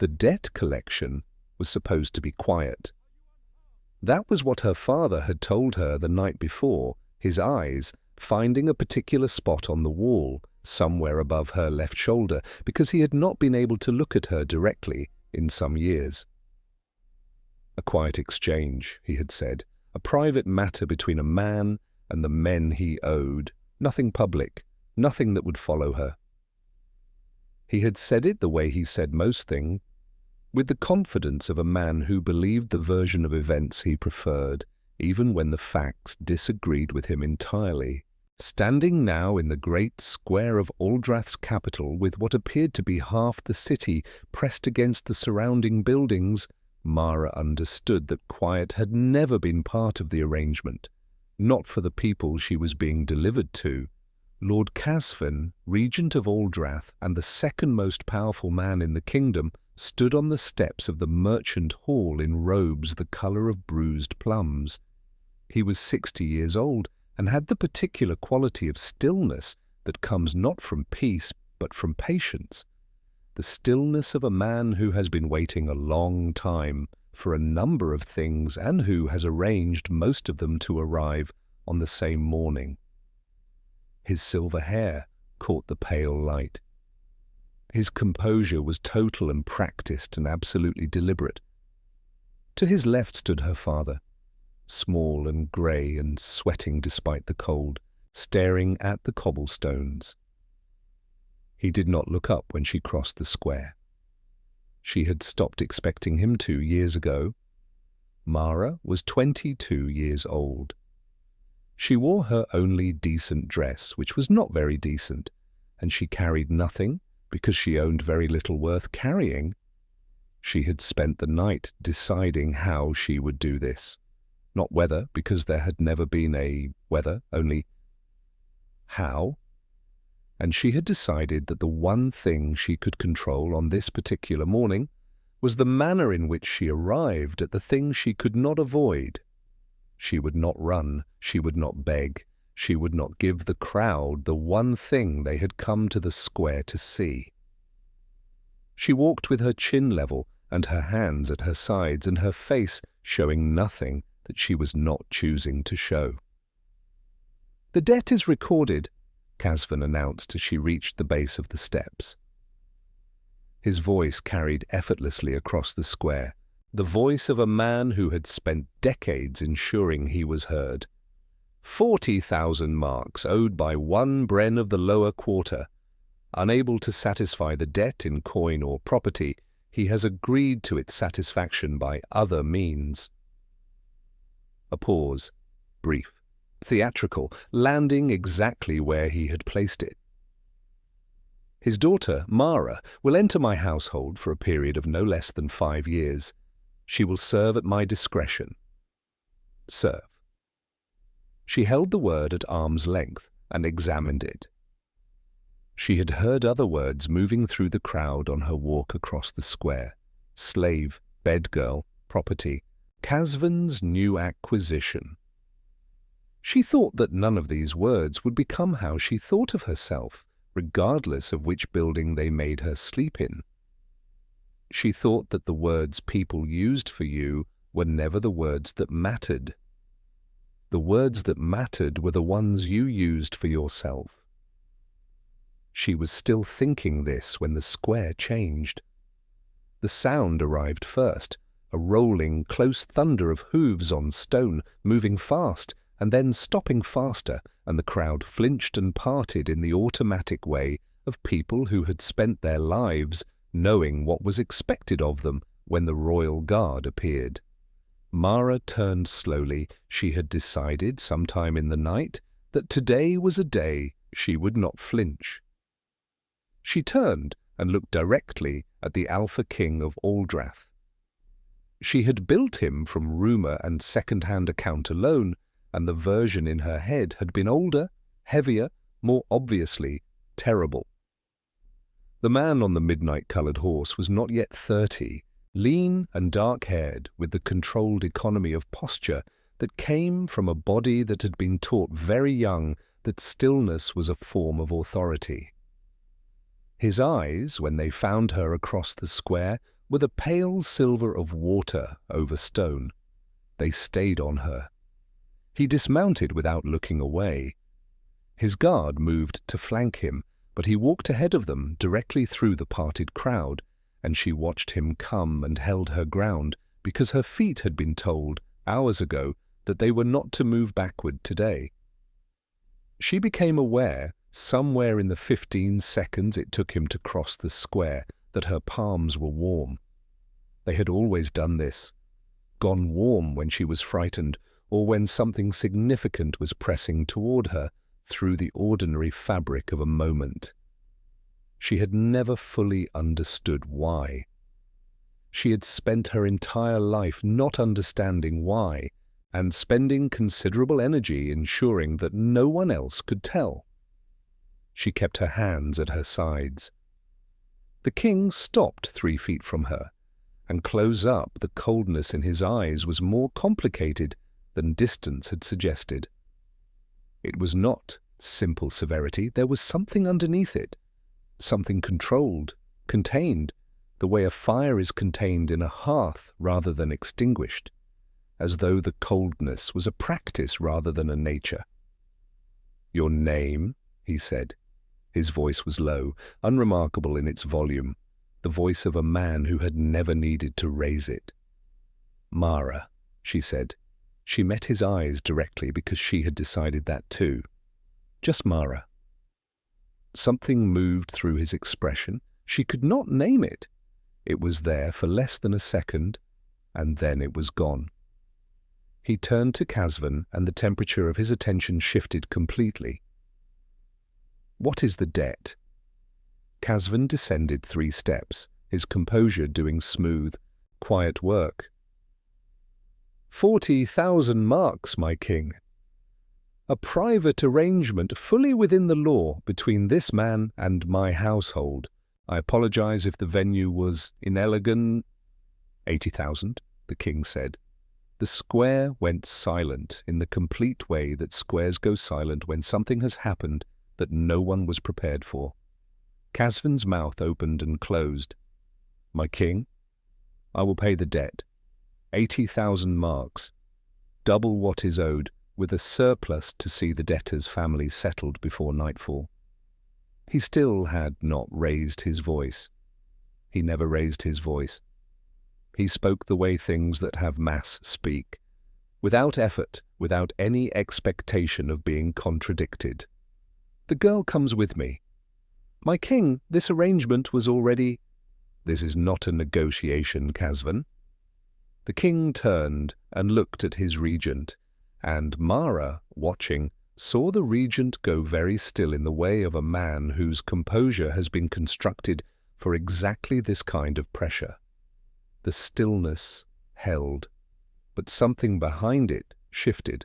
The debt collection was supposed to be quiet. That was what her father had told her the night before, his eyes finding a particular spot on the wall, somewhere above her left shoulder, because he had not been able to look at her directly in some years. A quiet exchange, he had said, a private matter between a man and the men he owed, nothing public, nothing that would follow her. He had said it the way he said most things, with the confidence of a man who believed the version of events he preferred, even when the facts disagreed with him entirely. Standing now in the great square of Aldrath's capital, with what appeared to be half the city pressed against the surrounding buildings, Mara understood that quiet had never been part of the arrangement, not for the people she was being delivered to. Lord Casvin, regent of Aldrath and the second most powerful man in the kingdom, stood on the steps of the merchant hall in robes the colour of bruised plums. He was 60 years old and had the particular quality of stillness that comes not from peace but from patience, the stillness of a man who has been waiting a long time for a number of things and who has arranged most of them to arrive on the same morning. His silver hair caught the pale light. His composure was total and practiced and absolutely deliberate. To his left stood her father, small and grey and sweating despite the cold, staring at the cobblestones. He did not look up when she crossed the square. She had stopped expecting him 2 years ago. Mara was 22 years old. She wore her only decent dress, which was not very decent, and she carried nothing because she owned very little worth carrying. She had spent the night deciding how she would do this. Not whether, because there had never been a whether, only how. And she had decided that the one thing she could control on this particular morning was the manner in which she arrived at the thing she could not avoid. She would not run, she would not beg, she would not give the crowd the one thing they had come to the square to see. She walked with her chin level and her hands at her sides and her face showing nothing that she was not choosing to show. "The debt is recorded," Casvin announced as she reached the base of the steps. His voice carried effortlessly across the square, the voice of a man who had spent decades ensuring he was heard. 40,000 marks owed by one Bren of the lower quarter. Unable to satisfy the debt in coin or property, he has agreed to its satisfaction by other means. A pause, brief, theatrical, landing exactly where he had placed it. "His daughter, Mara, will enter my household for a period of no less than 5 years. She will serve at my discretion." Serve. She held the word at arm's length and examined it. She had heard other words moving through the crowd on her walk across the square. Slave, bedgirl, property, Casvin's new acquisition. She thought that none of these words would become how she thought of herself, regardless of which building they made her sleep in. She thought that the words people used for you were never the words that mattered. The words that mattered were the ones you used for yourself. She was still thinking this when the square changed. The sound arrived first, a rolling, close thunder of hooves on stone, moving fast, and then stopping faster, and the crowd flinched and parted in the automatic way of people who had spent their lives knowing what was expected of them when the royal guard appeared. Mara turned slowly. She had decided sometime in the night that today was a day she would not flinch. She turned and looked directly at the Alpha King of Aldrath. She had built him from rumour and second-hand account alone, and the version in her head had been older, heavier, more obviously terrible. The man on the midnight-coloured horse was not yet 30, lean and dark-haired, with the controlled economy of posture that came from a body that had been taught very young that stillness was a form of authority. His eyes, when they found her across the square, with a pale silver of water over stone. They stayed on her. He dismounted without looking away. His guard moved to flank him, but he walked ahead of them directly through the parted crowd, and she watched him come and held her ground because her feet had been told hours ago that they were not to move backward today. She became aware, somewhere in the 15 seconds it took him to cross the square, that her palms were warm. They had always done this, gone warm when she was frightened or when something significant was pressing toward her through the ordinary fabric of a moment. She had never fully understood why. She had spent her entire life not understanding why, and spending considerable energy ensuring that no one else could tell. She kept her hands at her sides. The king stopped 3 feet from her, and close up the coldness in his eyes was more complicated than distance had suggested. It was not simple severity, there was something underneath it, something controlled, contained, the way a fire is contained in a hearth rather than extinguished, as though the coldness was a practice rather than a nature. "Your name?" he said. His voice was low, unremarkable in its volume, the voice of a man who had never needed to raise it. "Mara," she said. She met his eyes directly because she had decided that too. Just Mara. Something moved through his expression. She could not name it. It was there for less than a second, and then it was gone. He turned to Kasvan, and the temperature of his attention shifted completely. "What is the debt?" Kasvan descended 3 steps, his composure doing smooth, quiet work. 40,000 marks, my king. A private arrangement fully within the law between this man and my household. I apologize if the venue was inelegant. 80,000, the king said. The square went silent in the complete way that squares go silent when something has happened that no one was prepared for. Kasvan's mouth opened and closed. My king, I will pay the debt. 80,000 marks, double what is owed, with a surplus to see the debtor's family settled before nightfall. He still had not raised his voice. He never raised his voice. He spoke the way things that have mass speak, without effort, without any expectation of being contradicted. The girl comes with me. My king, this arrangement was already... This is not a negotiation, Kasvan. The king turned and looked at his regent, and Mara, watching, saw the regent go very still in the way of a man whose composure has been constructed for exactly this kind of pressure. The stillness held, but something behind it shifted.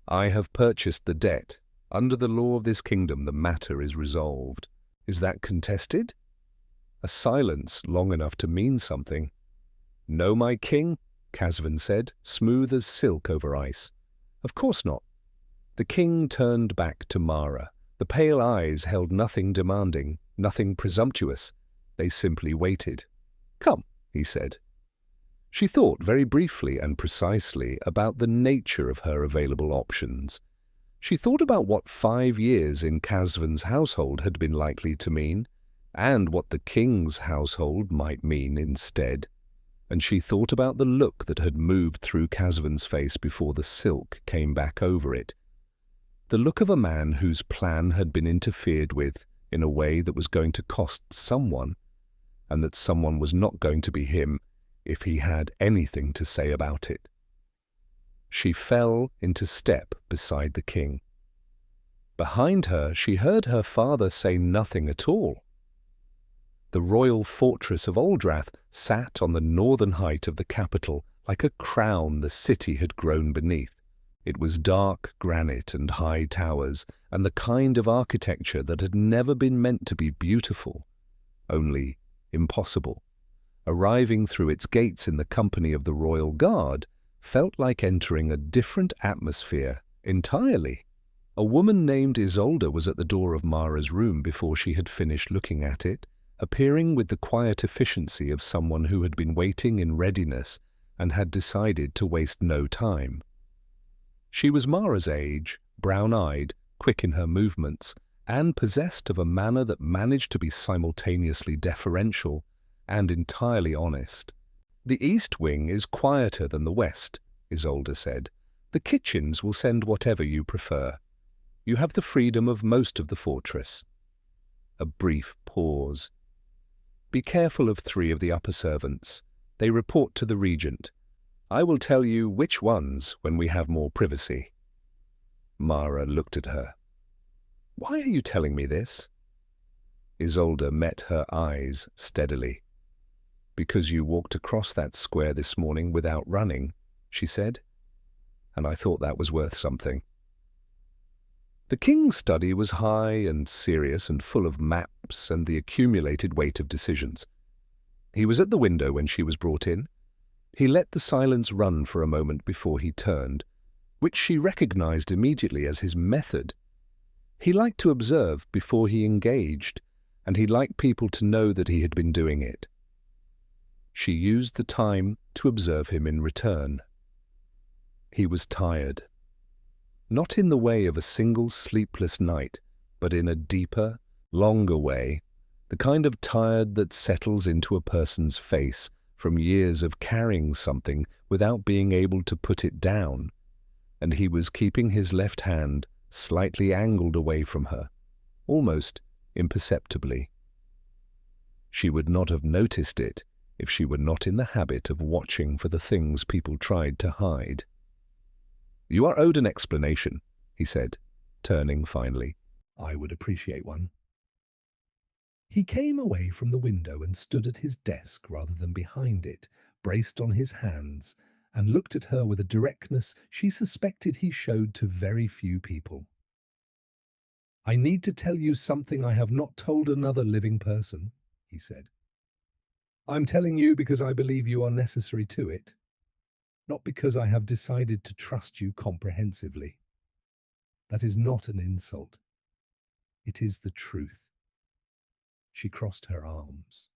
I have purchased the debt. Under the law of this kingdom, the matter is resolved. Is that contested? A silence long enough to mean something. No, my king, Kasvan said, smooth as silk over ice. Of course not. The king turned back to Mara. The pale eyes held nothing demanding, nothing presumptuous. They simply waited. Come, he said. She thought very briefly and precisely about the nature of her available options. She thought about what 5 years in Kasvan's household had been likely to mean, and what the king's household might mean instead. And she thought about the look that had moved through Kasvan's face before the silk came back over it. The look of a man whose plan had been interfered with in a way that was going to cost someone, and that someone was not going to be him if he had anything to say about it. She fell into step beside the king. Behind her, she heard her father say nothing at all. The royal fortress of Oldrath sat on the northern height of the capital like a crown the city had grown beneath. It was dark granite and high towers, and the kind of architecture that had never been meant to be beautiful, only impossible. Arriving through its gates in the company of the royal guard felt like entering a different atmosphere entirely. A woman named Isolde was at the door of Mara's room before she had finished looking at it, appearing with the quiet efficiency of someone who had been waiting in readiness and had decided to waste no time. She was Mara's age, brown-eyed, quick in her movements, and possessed of a manner that managed to be simultaneously deferential and entirely honest. "The East Wing is quieter than the West," Isolde said. "The kitchens will send whatever you prefer. You have the freedom of most of the fortress." A brief pause. "Be careful of 3 of the upper servants. They report to the regent. I will tell you which ones when we have more privacy." Mara looked at her. "Why are you telling me this?" Isolde met her eyes steadily. "Because you walked across that square this morning without running," she said, "and I thought that was worth something." The king's study was high and serious and full of maps and the accumulated weight of decisions. He was at the window when she was brought in. He let the silence run for a moment before he turned, which she recognized immediately as his method. He liked to observe before he engaged, and he liked people to know that he had been doing it. She used the time to observe him in return. He was tired. Not in the way of a single sleepless night, but in a deeper, longer way, the kind of tired that settles into a person's face from years of carrying something without being able to put it down, and he was keeping his left hand slightly angled away from her, almost imperceptibly. She would not have noticed it if she were not in the habit of watching for the things people tried to hide. "You are owed an explanation," he said, turning finally. "I would appreciate one." He came away from the window and stood at his desk rather than behind it, braced on his hands, and looked at her with a directness she suspected he showed to very few people. "I need to tell you something I have not told another living person," he said. "I'm telling you because I believe you are necessary to it, not because I have decided to trust you comprehensively. That is not an insult. It is the truth." She crossed her arms.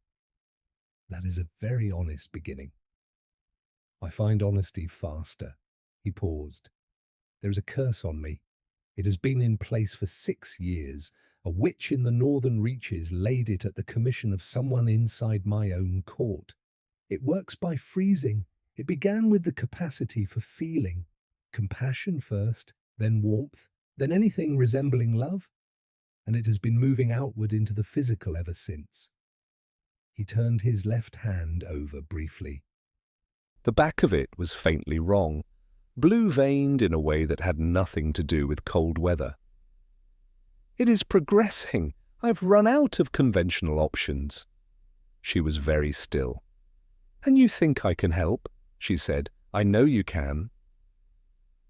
"That is a very honest beginning. I find honesty faster." He paused. "There is a curse on me. It has been in place for 6 years. A witch in the northern reaches laid it at the commission of someone inside my own court. It works by freezing. It began with the capacity for feeling. Compassion first, then warmth, then anything resembling love. And it has been moving outward into the physical ever since." He turned his left hand over briefly. The back of it was faintly wrong, blue-veined in a way that had nothing to do with cold weather. "It is progressing. I've run out of conventional options." She was very still. "And you think I can help?" she said. "I know you can."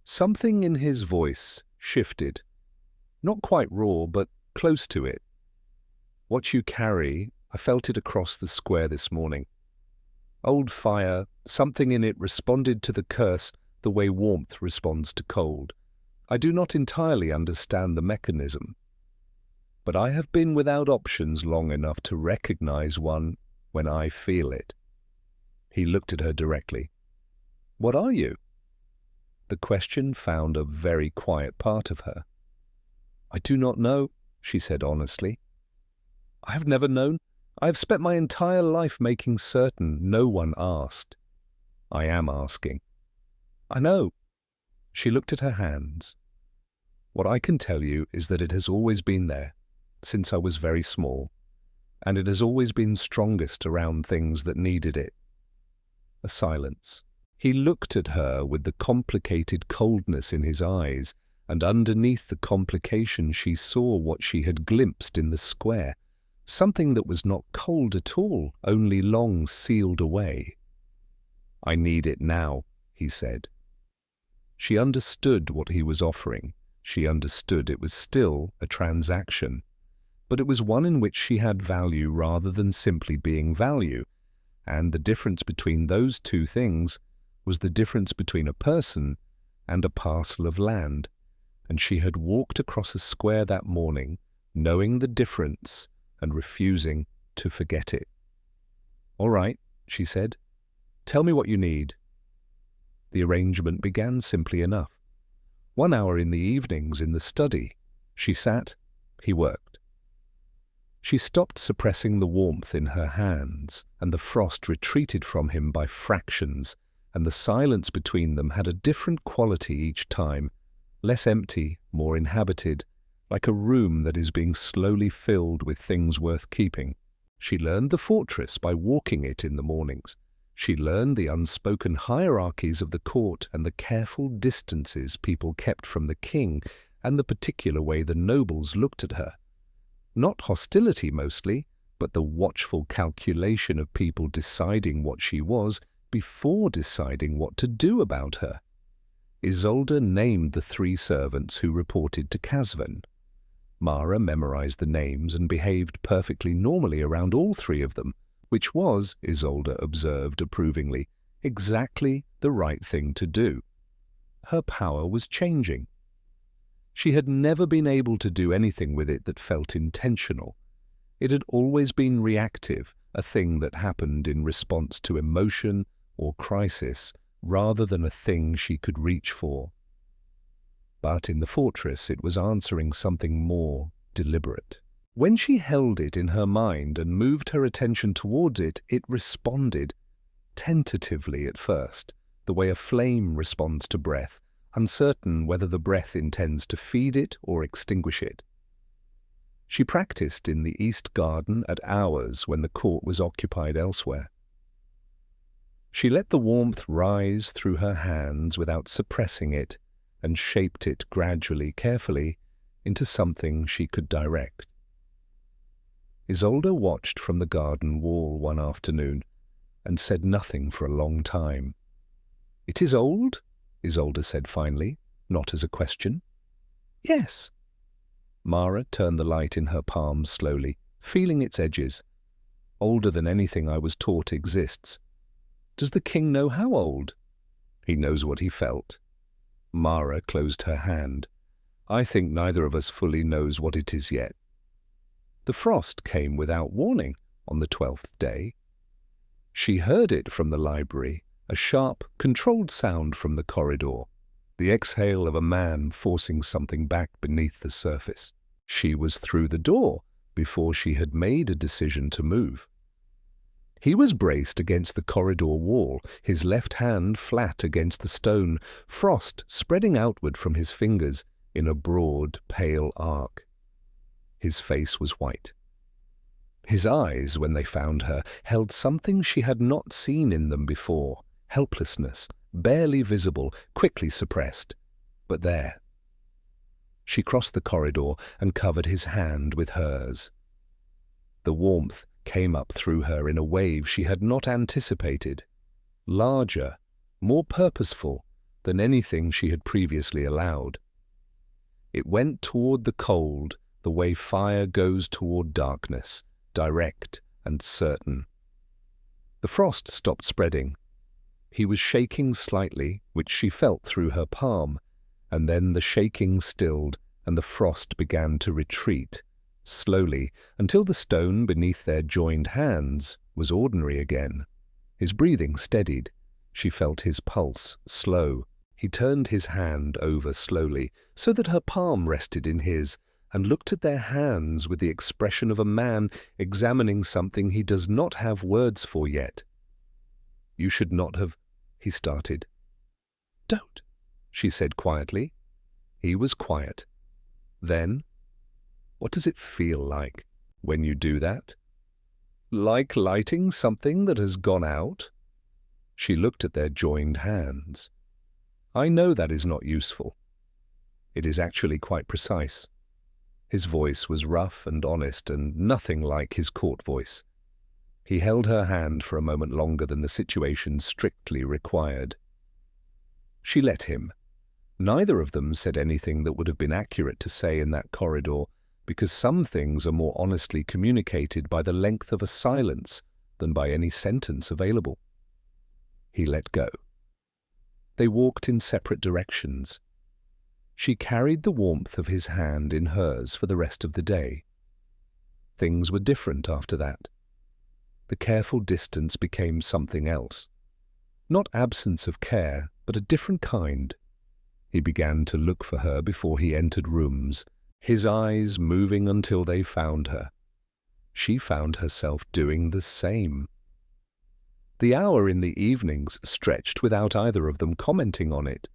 Something in his voice shifted. Not quite raw, but close to it. "What you carry, I felt it across the square this morning. Old fire, something in it responded to the curse the way warmth responds to cold. I do not entirely understand the mechanism, but I have been without options long enough to recognize one when I feel it." He looked at her directly. "What are you?" The question found a very quiet part of her. "I do not know," she said honestly. "I have never known. I have spent my entire life making certain no one asked. I am asking." "I know." She looked at her hands. "What I can tell you is that it has always been there, since I was very small, and it has always been strongest around things that needed it." A silence. He looked at her with the complicated coldness in his eyes, and underneath the complication she saw what she had glimpsed in the square, something that was not cold at all, only long sealed away. "I need it now," he said. She understood what he was offering. She understood it was still a transaction, but it was one in which she had value rather than simply being value, and the difference between those two things was the difference between a person and a parcel of land, and she had walked across a square that morning, knowing the difference and refusing to forget it. "All right," she said. "Tell me what you need." The arrangement began simply enough. 1 hour in the evenings in the study. She sat, he worked. She stopped suppressing the warmth in her hands, and the frost retreated from him by fractions, and the silence between them had a different quality each time, less empty, more inhabited, like a room that is being slowly filled with things worth keeping. She learned the fortress by walking it in the mornings. She learned the unspoken hierarchies of the court and the careful distances people kept from the king and the particular way the nobles looked at her. Not hostility mostly, but the watchful calculation of people deciding what she was before deciding what to do about her. Isolde named the 3 servants who reported to Casvan. Mara memorized the names and behaved perfectly normally around all 3 of them, which was, Isolde observed approvingly, exactly the right thing to do. Her power was changing. She had never been able to do anything with it that felt intentional. It had always been reactive, a thing that happened in response to emotion or crisis, rather than a thing she could reach for. But in the fortress it was answering something more deliberate. When she held it in her mind and moved her attention towards it, it responded, tentatively at first, the way a flame responds to breath, uncertain whether the breath intends to feed it or extinguish it. She practiced in the East Garden at hours when the court was occupied elsewhere. She let the warmth rise through her hands without suppressing it, and shaped it gradually, carefully, into something she could direct. Isolde watched from the garden wall one afternoon, and said nothing for a long time. "It is old?" Isolde said finally, not as a question. "Yes." Mara turned the light in her palm slowly, feeling its edges. "Older than anything I was taught exists." "Does the king know how old?" "He knows what he felt." Mara closed her hand. "I think neither of us fully knows what it is yet." The frost came without warning on the 12th day. She heard it from the library, a sharp, controlled sound from the corridor, the exhale of a man forcing something back beneath the surface. She was through the door before she had made a decision to move. He was braced against the corridor wall, his left hand flat against the stone, frost spreading outward from his fingers in a broad, pale arc. His face was white. His eyes, when they found her, held something she had not seen in them before, helplessness, barely visible, quickly suppressed, but there. She crossed the corridor and covered his hand with hers. The warmth came up through her in a wave she had not anticipated, larger, more purposeful than anything she had previously allowed. It went toward the cold the way fire goes toward darkness, direct and certain. The frost stopped spreading. He was shaking slightly, which she felt through her palm, and then the shaking stilled and the frost began to retreat, slowly, until the stone beneath their joined hands was ordinary again. His breathing steadied. She felt his pulse slow. He turned his hand over slowly, so that her palm rested in his, and looked at their hands with the expression of a man examining something he does not have words for yet. "You should not have," he started. "Don't," she said quietly. He was quiet. Then, "What does it feel like when you do that?" "Like lighting something that has gone out?" She looked at their joined hands. "I know that is not useful. It is actually quite precise." His voice was rough and honest and nothing like his court voice. He held her hand for a moment longer than the situation strictly required. She let him. Neither of them said anything that would have been accurate to say in that corridor, because some things are more honestly communicated by the length of a silence than by any sentence available. He let go. They walked in separate directions. She carried the warmth of his hand in hers for the rest of the day. Things were different after that. the careful distance became something else. Not absence of care, but a different kind. He began to look for her before he entered rooms, his eyes moving until they found her. She found herself doing the same. The hour in the evenings stretched without either of them commenting on it.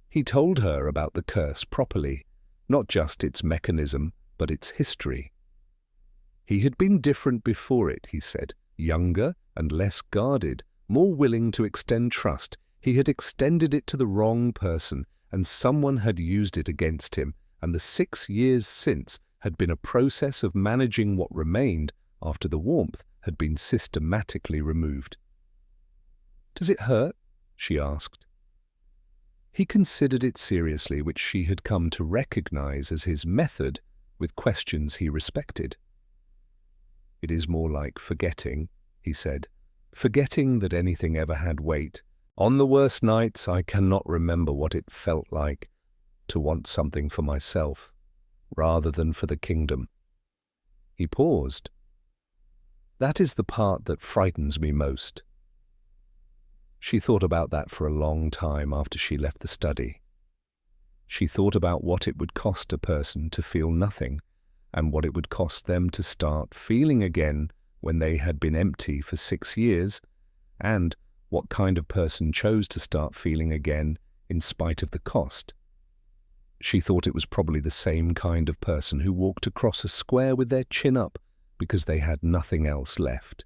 He told her about the curse properly, not just its mechanism, but its history. He had been different before it, he said, younger and less guarded, more willing to extend trust. He had extended it to the wrong person, and someone had used it against him, and the 6 years since had been a process of managing what remained after the warmth had been systematically removed. "Does it hurt?" she asked. He considered it seriously, which she had come to recognize as his method with questions he respected. "It is more like forgetting," he said, "forgetting that anything ever had weight. On the worst nights I cannot remember what it felt like to want something for myself, rather than for the kingdom." He paused. "That is the part that frightens me most." She thought about that for a long time after she left the study. She thought about what it would cost a person to feel nothing, and what it would cost them to start feeling again when they had been empty for 6 years, and what kind of person chose to start feeling again in spite of the cost. She thought it was probably the same kind of person who walked across a square with their chin up because they had nothing else left.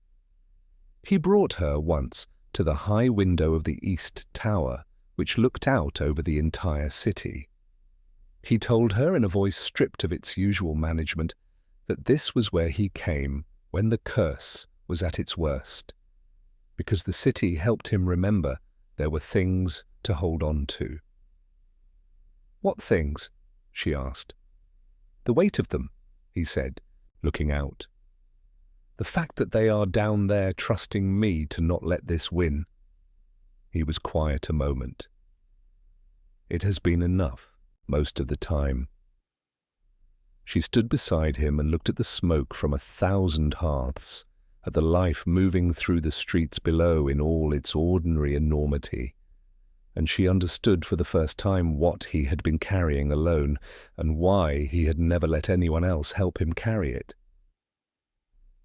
He brought her once to the high window of the East Tower, which looked out over the entire city. He told her in a voice stripped of its usual management that this was where he came when the curse was at its worst, because the city helped him remember there were things to hold on to. "What things?" she asked. "The weight of them," he said, looking out. "The fact that they are down there trusting me to not let this win." He was quiet a moment. "It has been enough, most of the time." She stood beside him and looked at the smoke from 1,000 hearths, at the life moving through the streets below in all its ordinary enormity, and she understood for the first time what he had been carrying alone, and why he had never let anyone else help him carry it.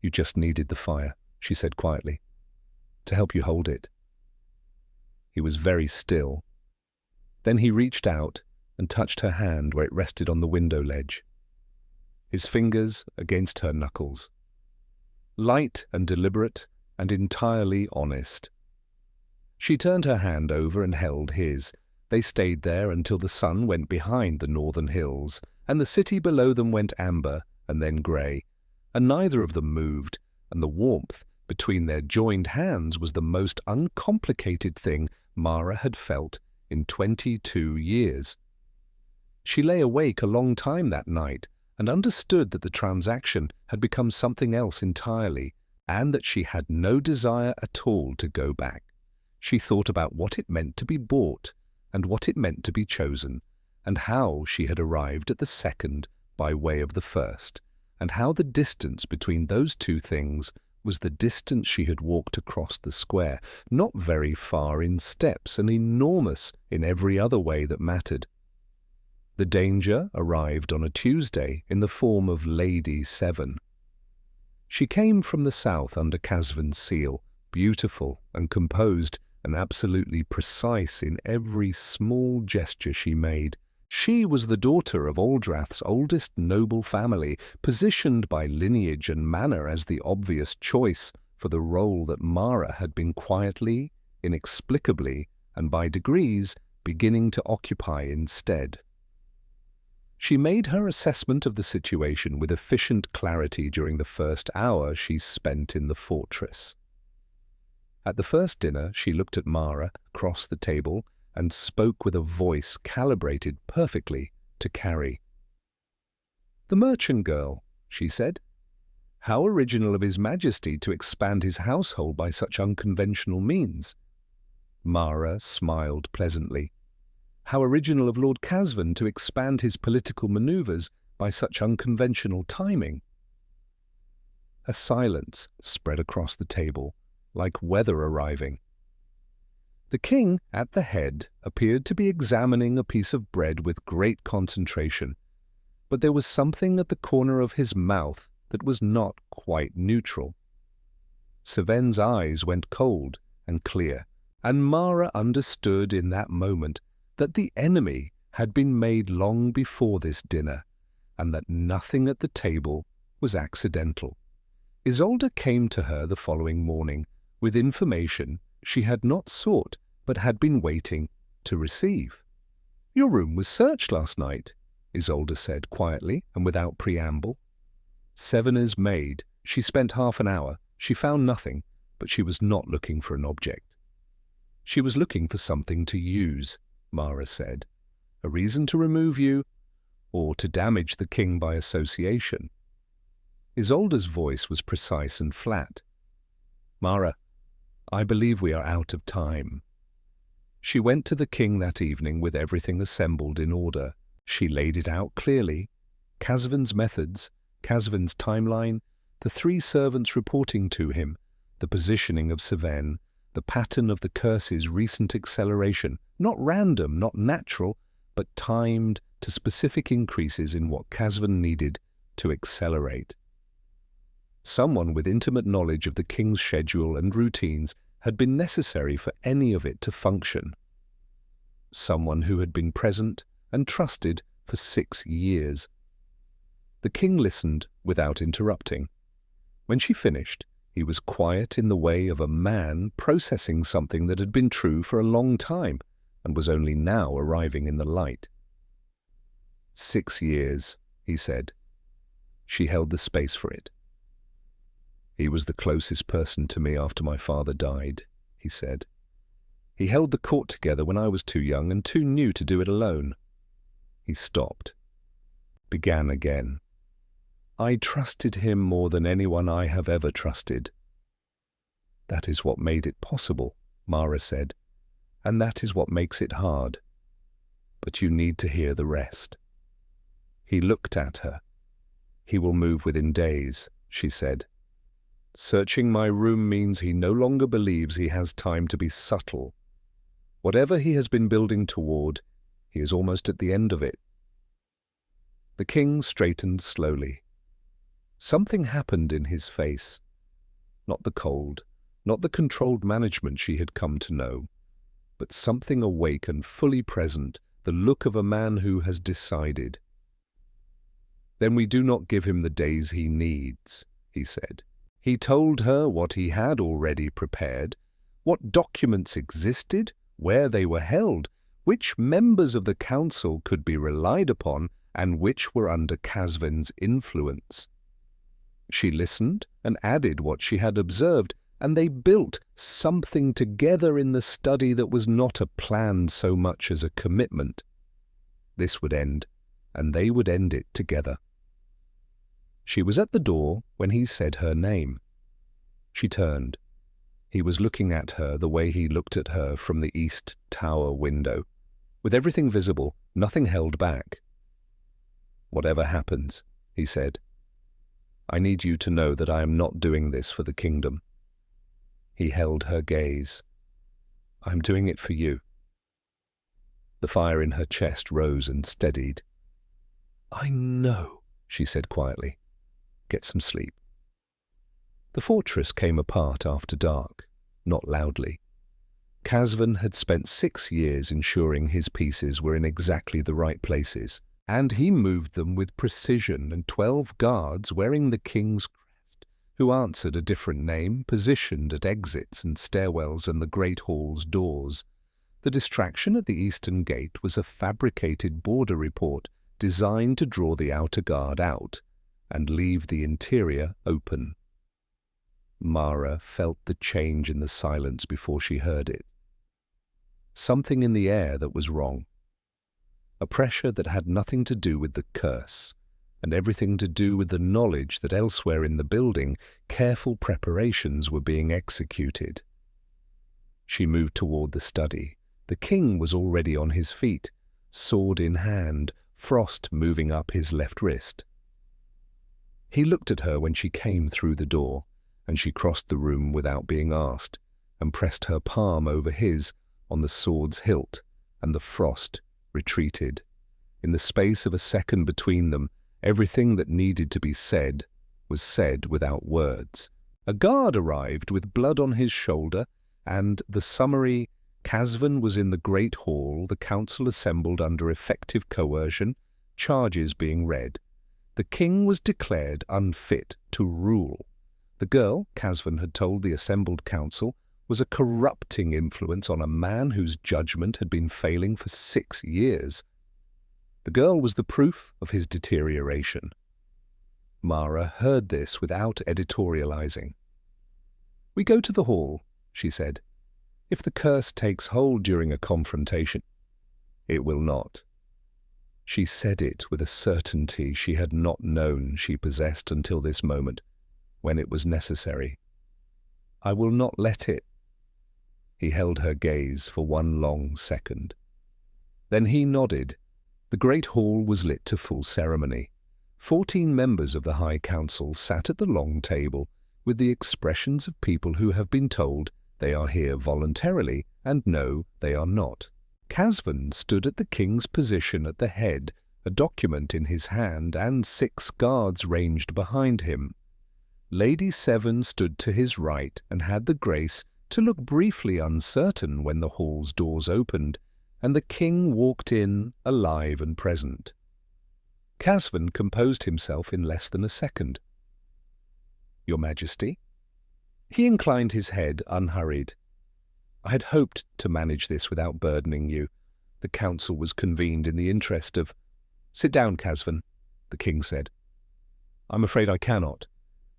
"You just needed the fire," she said quietly, "to help you hold it." He was very still. Then he reached out and touched her hand where it rested on the window ledge, his fingers against her knuckles. Light and deliberate and entirely honest. She turned her hand over and held his. They stayed there until the sun went behind the northern hills, and the city below them went amber and then grey, and neither of them moved, and the warmth between their joined hands was the most uncomplicated thing Mara had felt in 22 years. She lay awake a long time that night, and understood that the transaction had become something else entirely, and that she had no desire at all to go back. She thought about what it meant to be bought, and what it meant to be chosen, and how she had arrived at the second by way of the first, and how the distance between those two things was the distance she had walked across the square, not very far in steps and enormous in every other way that mattered. The danger arrived on a Tuesday in the form of Lady Seven. She came from the south under Casvan's seal, beautiful and composed and absolutely precise in every small gesture she made. She was the daughter of Aldrath's oldest noble family, positioned by lineage and manner as the obvious choice for the role that Mara had been quietly, inexplicably, and by degrees beginning to occupy instead. She made her assessment of the situation with efficient clarity during the first hour she spent in the fortress. At the first dinner, she looked at Mara across the table and spoke with a voice calibrated perfectly to carry. "The merchant girl," she said. "How original of His Majesty to expand his household by such unconventional means." Mara smiled pleasantly. "How original of Lord Casvan to expand his political manoeuvres by such unconventional timing." A silence spread across the table, like weather arriving. The king, at the head, appeared to be examining a piece of bread with great concentration, but there was something at the corner of his mouth that was not quite neutral. Seven's eyes went cold and clear, and Mara understood in that moment that the enemy had been made long before this dinner, and that nothing at the table was accidental. Isolde came to her the following morning with information she had not sought but had been waiting to receive. "Your room was searched last night," Isolde said quietly and without preamble. Sevena's maid. She spent half an hour. She found nothing, but she was not looking for an object. "She was looking for something to use," Mara said. "A reason to remove you, or to damage the king by association." Isolde's voice was precise and flat. "Mara, I believe we are out of time." She went to the king that evening with everything assembled in order. She laid it out clearly: Casvan's methods, Casvan's timeline, the 3 servants reporting to him, the positioning of Seven, the pattern of the curse's recent acceleration, not random, not natural, but timed to specific increases in what Casvan needed to accelerate. Someone with intimate knowledge of the king's schedule and routines had been necessary for any of it to function. Someone who had been present and trusted for 6 years. The king listened without interrupting. When she finished, he was quiet in the way of a man processing something that had been true for a long time and was only now arriving in the light. 6 years, he said. She held the space for it. "He was the closest person to me after my father died," he said. "He held the court together when I was too young and too new to do it alone." He stopped, began again. "I trusted him more than anyone I have ever trusted." "That is what made it possible," Mara said, "and that is what makes it hard. But you need to hear the rest." He looked at her. "He will move within days," she said. "Searching my room means he no longer believes he has time to be subtle. Whatever he has been building toward, he is almost at the end of it." The king straightened slowly. Something happened in his face. Not the cold, not the controlled management she had come to know, but something awake and fully present, the look of a man who has decided. "Then we do not give him the days he needs," he said. He told her what he had already prepared, what documents existed, where they were held, which members of the council could be relied upon, and which were under Casvan's influence. She listened and added what she had observed, and they built something together in the study that was not a plan so much as a commitment. This would end, and they would end it together. She was at the door when he said her name. She turned. He was looking at her the way he looked at her from the east tower window, with everything visible, nothing held back. "Whatever happens," he said, "I need you to know that I am not doing this for the kingdom." He held her gaze. "I'm doing it for you." The fire in her chest rose and steadied. "I know," she said quietly. "Get some sleep." The fortress came apart after dark, not loudly. Casvan had spent 6 years ensuring his pieces were in exactly the right places, and he moved them with precision, and 12 guards wearing the king's crest, who answered a different name, positioned at exits and stairwells and the great hall's doors. The distraction at the eastern gate was a fabricated border report designed to draw the outer guard out and leave the interior open. Mara felt the change in the silence before she heard it. Something in the air that was wrong. A pressure that had nothing to do with the curse, and everything to do with the knowledge that elsewhere in the building, careful preparations were being executed. She moved toward the study. The king was already on his feet, sword in hand, frost moving up his left wrist. He looked at her when she came through the door, and she crossed the room without being asked, and pressed her palm over his on the sword's hilt, and the frost retreated. In the space of a second between them, everything that needed to be said was said without words. A guard arrived with blood on his shoulder, and the summary, "Casvan was in the great hall, the council assembled under effective coercion, charges being read. The king was declared unfit to rule. The girl, Casvan had told the assembled council, was a corrupting influence on a man whose judgment had been failing for 6 years. The girl was the proof of his deterioration." Mara heard this without editorializing. "We go to the hall," she said. "If the curse takes hold during a confrontation, it will not." She said it with a certainty she had not known she possessed until this moment, when it was necessary. "I will not let it." He held her gaze for one long second. Then he nodded. The great hall was lit to full ceremony. 14 members of the High Council sat at the long table with the expressions of people who have been told they are here voluntarily and no, they are not. Casvan stood at the king's position at the head, a document in his hand, and 6 guards ranged behind him. Lady Seven stood to his right and had the grace to look briefly uncertain when the hall's doors opened, and the king walked in, alive and present. Casvan composed himself in less than a second. "Your Majesty?" He inclined his head, unhurried. "I had hoped to manage this without burdening you. The council was convened in the interest of—" "Sit down, Casvan," the king said. "I'm afraid I cannot.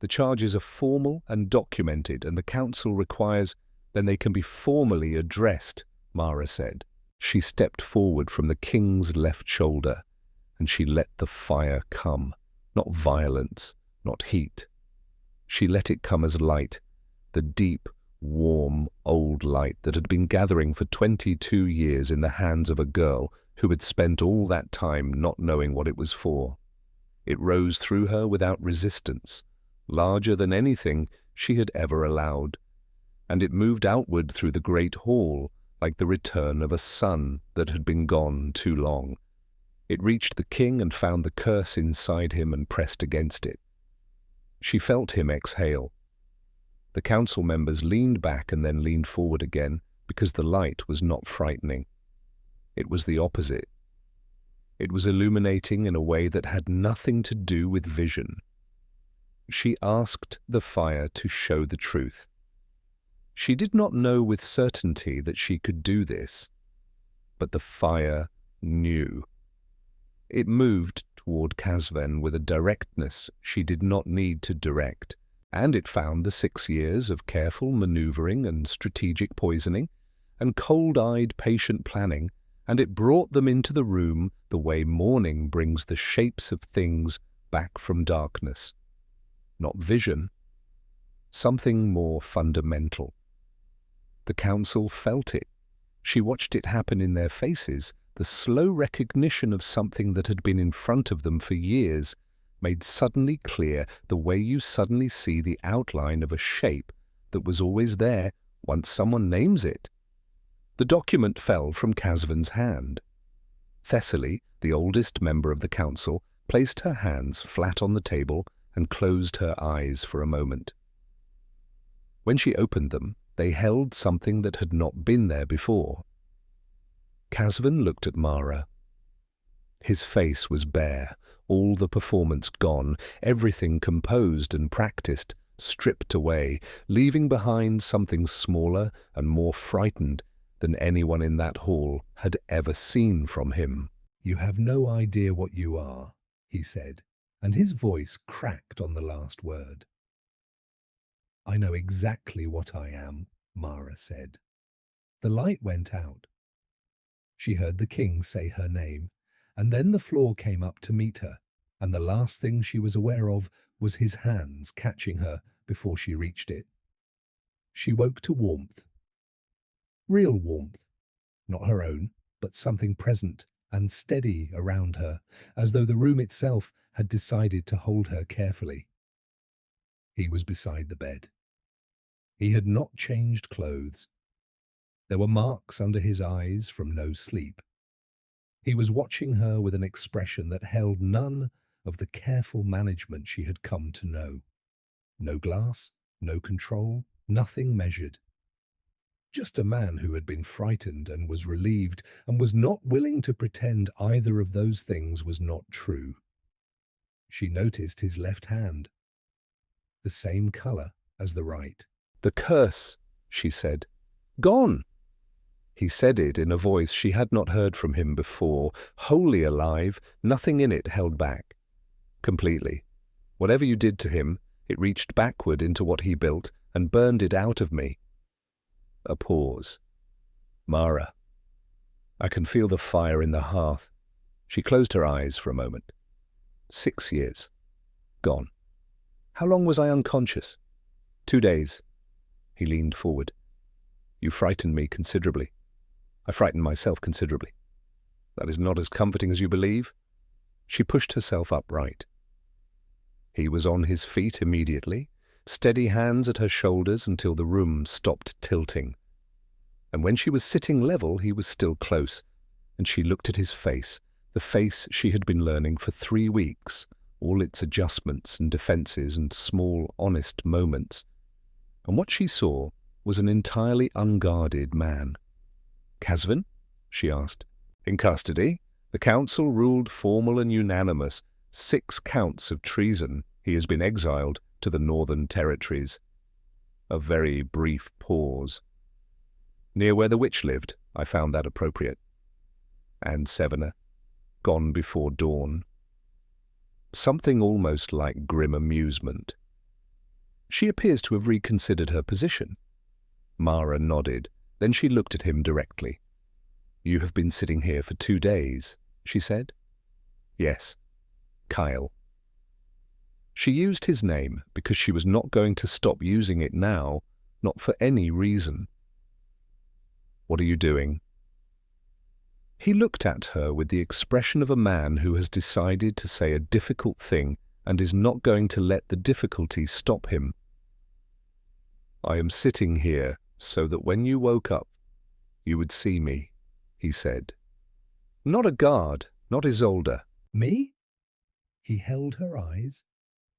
The charges are formal and documented, and the council requires—" "Then they can be formally addressed," Mara said. She stepped forward from the king's left shoulder, and she let the fire come, not violence, not heat. She let it come as light, the deep, warm, old light that had been gathering for 22 years in the hands of a girl who had spent all that time not knowing what it was for. It rose through her without resistance, larger than anything she had ever allowed, and it moved outward through the great hall like the return of a sun that had been gone too long. It reached the king and found the curse inside him and pressed against it. She felt him exhale. The council members leaned back and then leaned forward again because the light was not frightening. It was the opposite. It was illuminating in a way that had nothing to do with vision. She asked the fire to show the truth. She did not know with certainty that she could do this, but the fire knew. It moved toward Casvan with a directness she did not need to direct, and it found the 6 years of careful maneuvering and strategic poisoning and cold-eyed patient planning, and it brought them into the room the way morning brings the shapes of things back from darkness. Not vision, something more fundamental. The council felt it. She watched it happen in their faces, the slow recognition of something that had been in front of them for years, made suddenly clear the way you suddenly see the outline of a shape that was always there once someone names it. The document fell from Casvan's hand. Thessaly, the oldest member of the council, placed her hands flat on the table and closed her eyes for a moment. When she opened them, they held something that had not been there before. Casvan looked at Mara. His face was bare, all the performance gone, everything composed and practiced, stripped away, leaving behind something smaller and more frightened than anyone in that hall had ever seen from him. "You have no idea what you are," he said, and his voice cracked on the last word. "I know exactly what I am," Mara said. The light went out. She heard the king say her name, and then the floor came up to meet her, and the last thing she was aware of was his hands catching her before she reached it. She woke to warmth. Real warmth. Not her own, but something present, and steady around her, as though the room itself had decided to hold her carefully. He was beside the bed. He had not changed clothes. There were marks under his eyes from no sleep. He was watching her with an expression that held none of the careful management she had come to know. No glass, no control, nothing measured. Just a man who had been frightened and was relieved and was not willing to pretend either of those things was not true. She noticed his left hand, the same color as the right. "The curse," she said. "Gone." He said it in a voice she had not heard from him before, wholly alive, nothing in it held back. Completely. Whatever you did to him, it reached backward into what he built and burned it out of me. A pause. "Mara." I can feel the fire in the hearth. She closed her eyes for a moment. 6 years. Gone. How long was I unconscious? 2 days. He leaned forward. You frightened me considerably. I frightened myself considerably. That is not as comforting as you believe. She pushed herself upright. He was on his feet immediately, steady hands at her shoulders until the room stopped tilting. And when she was sitting level, he was still close, and she looked at his face, the face she had been learning for 3 weeks, all its adjustments and defenses and small, honest moments. And what she saw was an entirely unguarded man. "Casvin?" she asked. "In custody. The council ruled formal and unanimous. 6 counts of treason. He has been exiled to the Northern Territories." A very brief pause. "Near where the witch lived. I found that appropriate." "And Sevener? Gone before dawn." Something almost like grim amusement. "She appears to have reconsidered her position." Mara nodded. Then she looked at him directly. "You have been sitting here for 2 days," she said. "Yes." "Kyle." She used his name because she was not going to stop using it now, not for any reason. "What are you doing?" He looked at her with the expression of a man who has decided to say a difficult thing and is not going to let the difficulty stop him. "I am sitting here so that when you woke up, you would see me," he said. "Not a guard, not Isolde." "Me?" He held her eyes.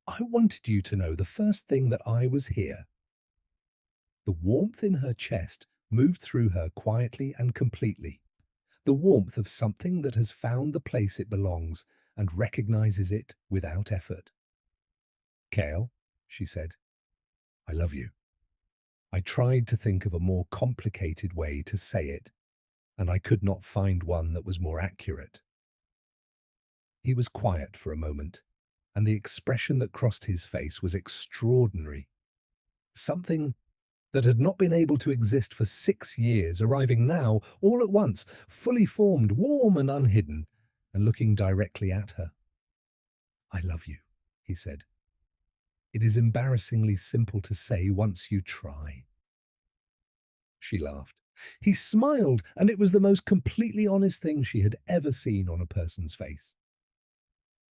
"I wanted you to know the first thing that I was here." The warmth in her chest moved through her quietly and completely. The warmth of something that has found the place it belongs and recognizes it without effort. "Cale," she said, "I love you." I tried to think of a more complicated way to say it, and I could not find one that was more accurate. He was quiet for a moment, and the expression that crossed his face was extraordinary. Something that had not been able to exist for 6 years, arriving now, all at once, fully formed, warm and unhidden, and looking directly at her. "I love you," he said. "It is embarrassingly simple to say once you try." She laughed. He smiled, and it was the most completely honest thing she had ever seen on a person's face.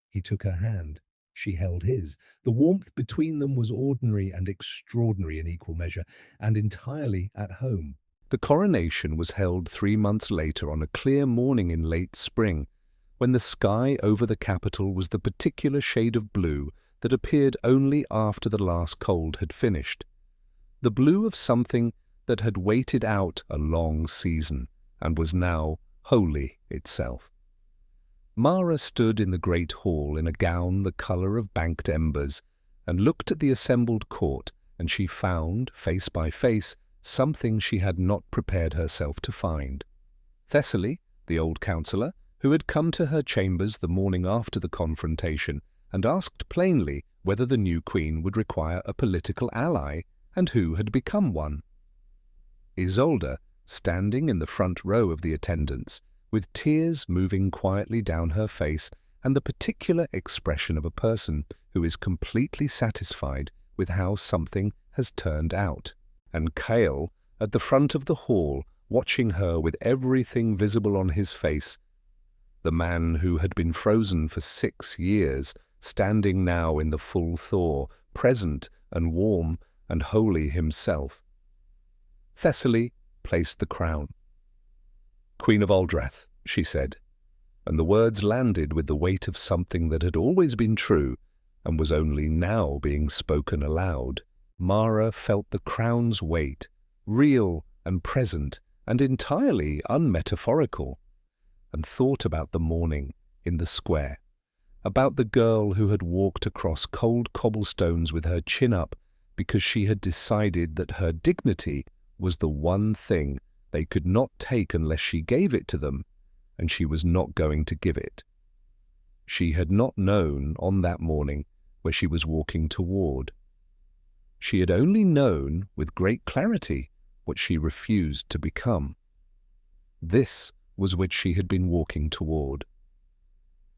He took her hand. She held his. The warmth between them was ordinary and extraordinary in equal measure, and entirely at home. The coronation was held 3 months later on a clear morning in late spring, when the sky over the capital was the particular shade of blue that appeared only after the last cold had finished. The blue of something that had waited out a long season and was now wholly itself. Mara stood in the great hall in a gown the colour of banked embers and looked at the assembled court, and she found, face by face, something she had not prepared herself to find. Thessaly, the old counsellor, who had come to her chambers the morning after the confrontation and asked plainly whether the new queen would require a political ally and who had become one. Isolde, standing in the front row of the attendants, with tears moving quietly down her face and the particular expression of a person who is completely satisfied with how something has turned out, and Cale at the front of the hall, watching her with everything visible on his face, the man who had been frozen for 6 years, standing now in the full thaw, present and warm and holy himself. Thessaly placed the crown. "Queen of Aldreth," she said, and the words landed with the weight of something that had always been true and was only now being spoken aloud. Mara felt the crown's weight, real and present and entirely unmetaphorical, and thought about the morning in the square, about the girl who had walked across cold cobblestones with her chin up because she had decided that her dignity was the one thing they could not take unless she gave it to them, and she was not going to give it. She had not known on that morning where she was walking toward. She had only known with great clarity what she refused to become. This was which she had been walking toward.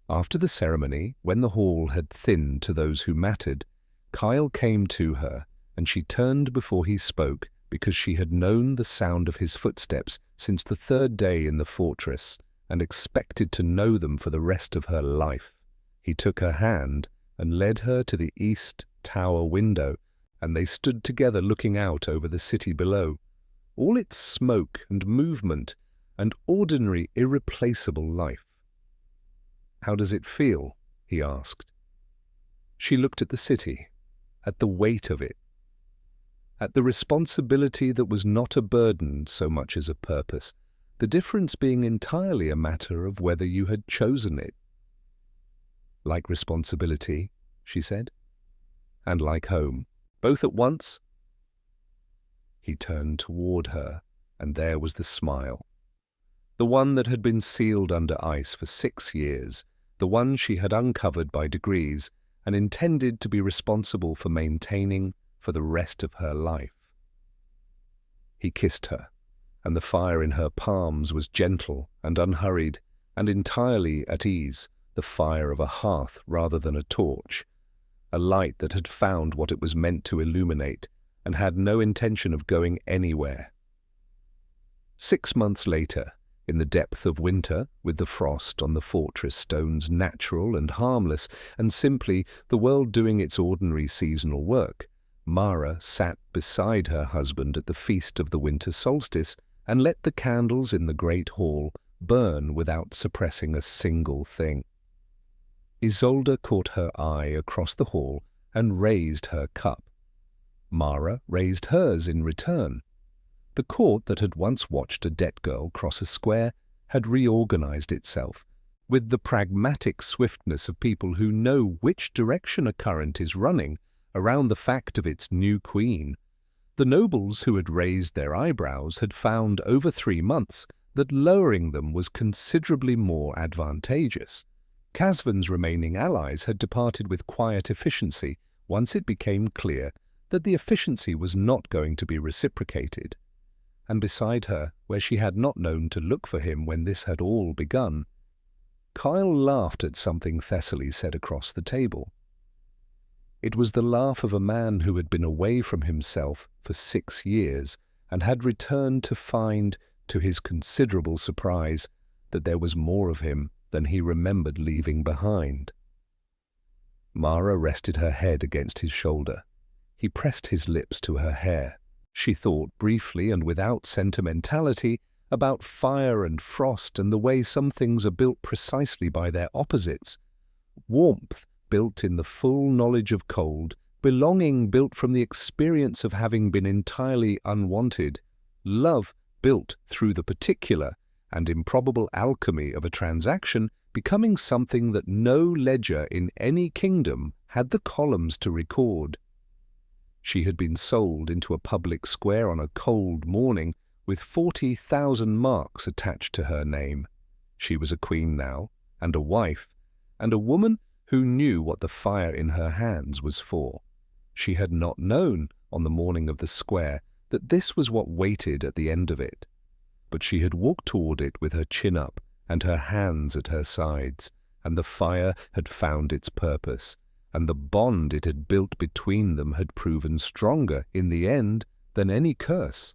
After the ceremony, when the hall had thinned to those who mattered, Kyle came to her, and she turned before he spoke, because she had known the sound of his footsteps since the 3rd day in the fortress, and expected to know them for the rest of her life. He took her hand and led her to the east tower window, and they stood together looking out over the city below, all its smoke and movement and ordinary irreplaceable life. "How does it feel?" he asked. She looked at the city, at the weight of it, at the responsibility that was not a burden so much as a purpose, the difference being entirely a matter of whether you had chosen it. "Like responsibility," she said, "and like home, both at once?" He turned toward her, and there was the smile. The one that had been sealed under ice for 6 years, the one she had uncovered by degrees and intended to be responsible for maintaining for the rest of her life. He kissed her, and the fire in her palms was gentle and unhurried and entirely at ease, the fire of a hearth rather than a torch, a light that had found what it was meant to illuminate and had no intention of going anywhere. 6 months later, in the depth of winter, with the frost on the fortress stones natural and harmless, and simply the world doing its ordinary seasonal work, Mara sat beside her husband at the feast of the winter solstice and let the candles in the great hall burn without suppressing a single thing. Isolde caught her eye across the hall and raised her cup. Mara raised hers in return. The court that had once watched a debt girl cross a square had reorganized itself, with the pragmatic swiftness of people who know which direction a current is running around the fact of its new queen. The nobles who had raised their eyebrows had found over 3 months that lowering them was considerably more advantageous. Casvan's remaining allies had departed with quiet efficiency once it became clear that the efficiency was not going to be reciprocated. And beside her, where she had not known to look for him when this had all begun, Kyle laughed at something Thessaly said across the table. It was the laugh of a man who had been away from himself for 6 years and had returned to find, to his considerable surprise, that there was more of him than he remembered leaving behind. Mara rested her head against his shoulder. He pressed his lips to her hair. She thought briefly and without sentimentality about fire and frost and the way some things are built precisely by their opposites. Warmth built in the full knowledge of cold, belonging built from the experience of having been entirely unwanted, love built through the particular and improbable alchemy of a transaction becoming something that no ledger in any kingdom had the columns to record. She had been sold into a public square on a cold morning with 40,000 marks attached to her name. She was a queen now, and a wife, and a woman who knew what the fire in her hands was for. She had not known, on the morning of the square, that this was what waited at the end of it. But she had walked toward it with her chin up and her hands at her sides, and the fire had found its purpose, and the bond it had built between them had proven stronger in the end than any curse.